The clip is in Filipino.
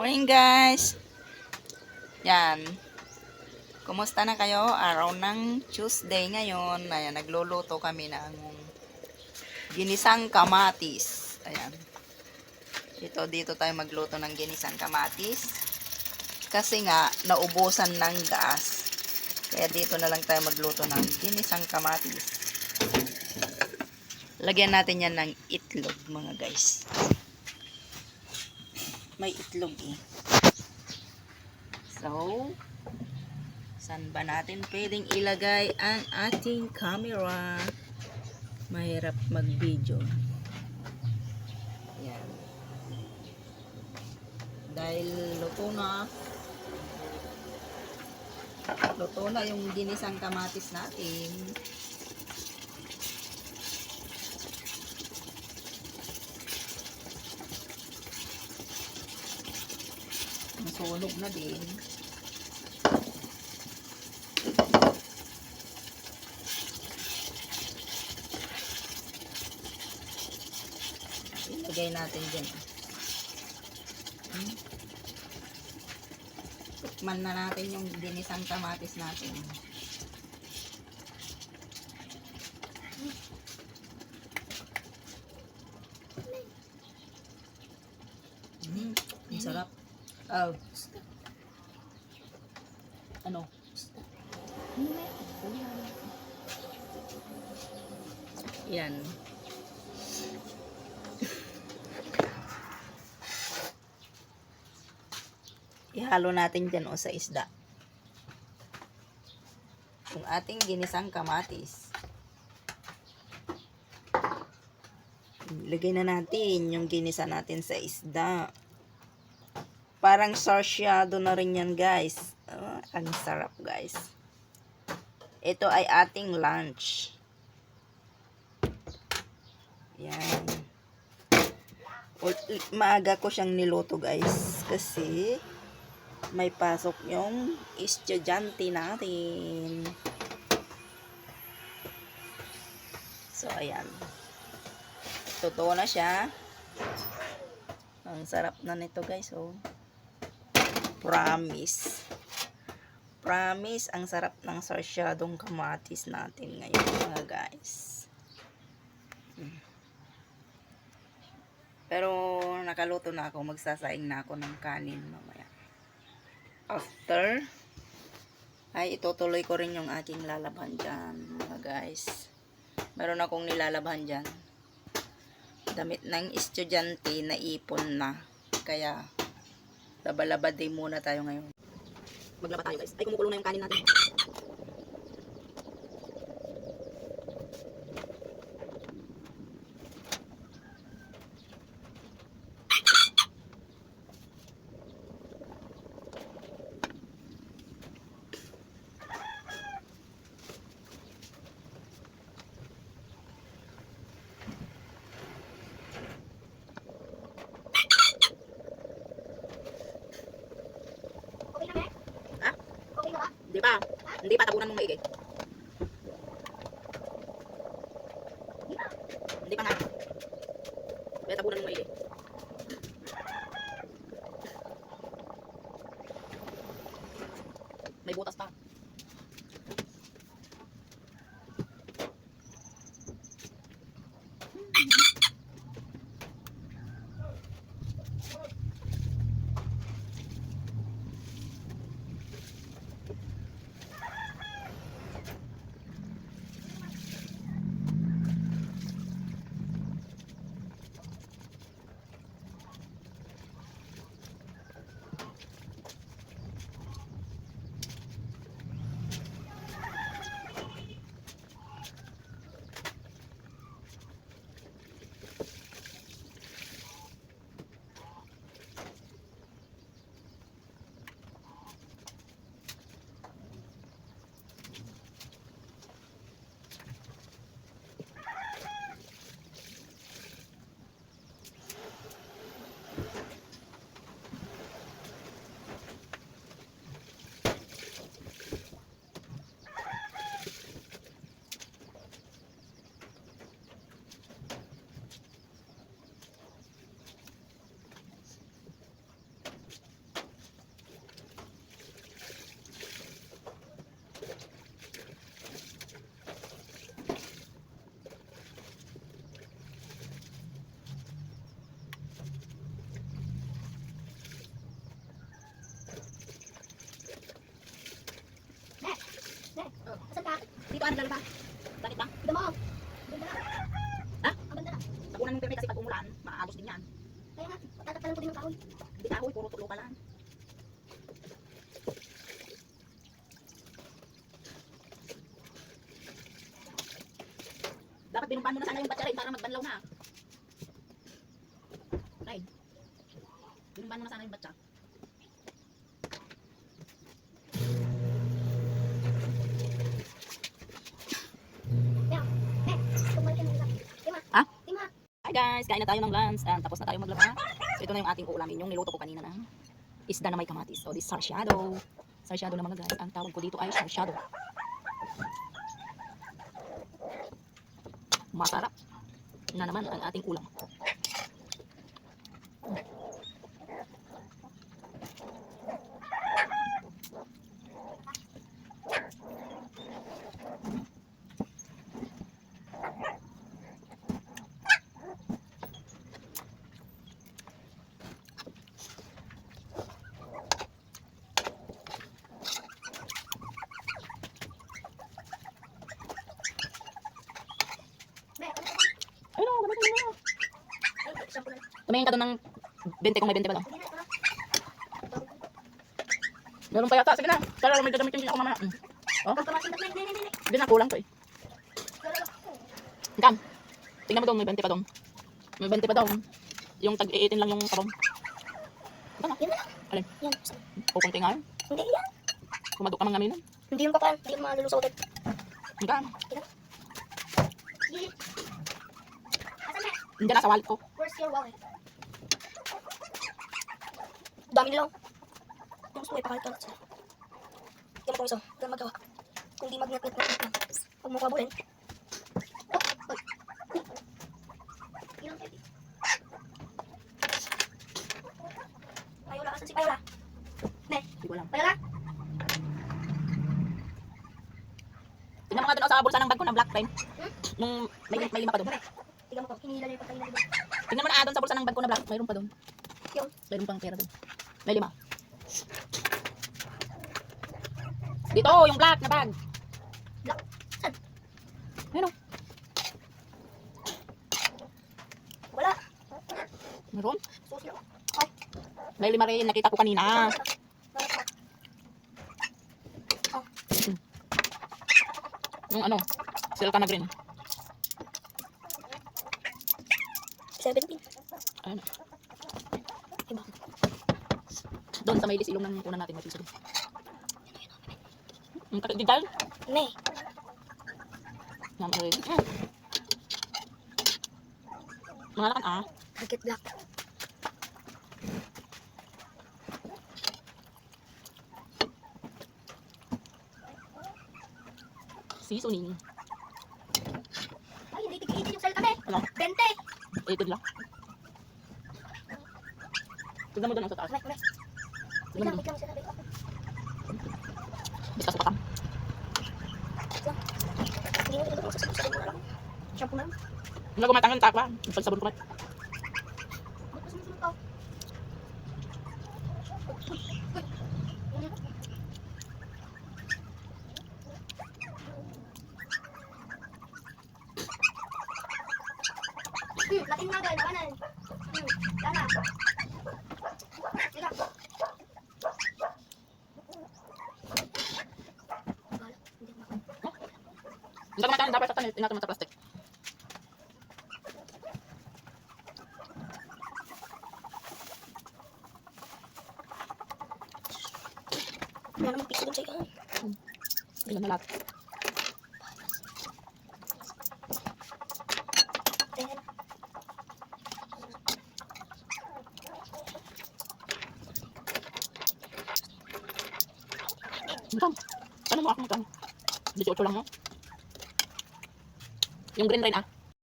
Morning guys! Yan. Kumusta na kayo? Araw ng Tuesday ngayon. Ayan, nagluluto kami ng ginisang kamatis. Ayan. Dito tayo magluto ng ginisang kamatis. Kasi nga, naubusan ng gas. Kaya dito na lang tayo magluto ng ginisang kamatis. Lagyan natin yan ng itlog mga guys. May itlog eh. So, saan ba natin pwedeng ilagay ang ating camera? Mahirap mag-video. Ayan. Dahil luto na yung ginisang kamatis natin. Nasunog na din. Ilagay natin dyan. Tikman na natin yung ginisang kamatis natin. Ang sarap. Oh. Ano? Yan. Ihalo natin dyan o sa isda. Yung ating ginisang kamatis. Ilagay na natin yung ginisa natin sa isda. Parang sarsyado na rin yan guys. Ang sarap guys. Ito ay ating lunch. Yan. Maaga ko siyang niluto guys. Kasi may pasok yung estudyante natin. So ayan. Totoo na siya. Ang sarap na nito guys. Oh. Promise. Promise, ang sarap ng sarsyadong kamatis natin ngayon mga guys. Pero nakaluto na ako. Magsasaing na ako ng kanin mamaya. After, ay itutuloy ko rin yung aking lalaban dyan mga guys. Meron akong nilalabhan dyan. Damit ng estudyante na ipon na. Kaya, laba-laba day muna tayo ngayon. Maglaba tayo guys. Ay, kumukulo na yung kanin natin. Hindi pa tabunan mong maigi. Hindi pa nga. Kaya tabunan mong maigi. May butas pa. pa, naglalo pa. Bakit ba? Ganda mo. Ganda na. Ha? Ang ganda na. Tapunan mong permit kasi pag umulan, maagos din yan. Kaya nga, tatatalan ko din ng kahoy. Hindi kahoy, puro tulo ka lang. Dapat binumpan mo na sana yung batya rin para magbanlaw na. Right. Binumpan mo na sana yung batya. Tumalik ka na. Tima. Ha? Tima. Hi guys, kain na tayo ng lunch. Tapos na tayo maglaba. So ito na yung ating uulamin. Yung niluto ko kanina na isda na may kamatis. So this sarsyado. Sarsyado na mga guys. Ang tawag ko dito ay sarsyado. Masarap na naman ang ating ulam. Be, Ayun o, gamit mo na. ay, shampoo na. Tumingin ka doon ng 20 kung may 20 ba daw. Hindi na, ito na. Meron pa yata. Sige na. Kala may gagamitin din ako mamaya. Pagkamasin na, hindi. Hindi na, kulang to eh. Hanggang. Tingnan mo doon, may 20 pa doon. May 20 pa daw. Yung tag-18 lang yung kabong. Yan na lang. Alin? Yan. O konti nga yun. Hindi yan. Kumadok ka mang ngaminan. Hindi yung kapal. Hindi yung malulusotin. Hanggang. Hindi. Asan na? Hindi na sa wallet ko. Where's your wallet? Dami nilang. Yung gusto mo ipakalit ka. Hindi mo kung isa. Hindi magawa. Kung di magnet. Huwag mo kabulin. Oh, oy. Ilang pwede? Payola, asan si Payola? Ne, Hindi ko alam. Payola? Tingnan mo nga doon sa bulsa ng bag ko na black pen. Hmm? Nung may lima pa doon. Tingnan mo ko. Hinihila niya yung pagkain na dito. Tingnan mo na doon sa bulsa ng bag ko na black. Mayroon pa doon. Yun. Mayroon pang pera doon. May lima. Dito, yung black na bag. Black. Saan? Ayun o. Wala. Mayroon. Susi ako. May lima rin. Nakita ko kanina. Yung ano, silka na green. 17. Ayun. Iba. Doon sa may ilong ng kunan natin. May piso doon. Yung kakididal. Ne. Mga lakan ah. Market black. Seasoning. Ay, hindi tig-18 yung salita, ne. Ano? 20. 18 lang. Tignan mo doon ang sa taas. Wait lang, sinabi ko. Basta sa patang. Hindi mo tinutulong sa sabi ko na lang. Shampoo na lang. Hindi ko matangan takwa. Pagsabon ko mat. Ba't pa sumusunod ka? Latin nga gano'n, kanan. Lana. Sila. Hindi ko matangan dapat sa tanil. Tinatong sa plastic. Wala namang piso dun sa ikan. Ilan na lahat. Ten. Magkano? Ano mo ako magkano? 18 lang mo. Yung green rin ah.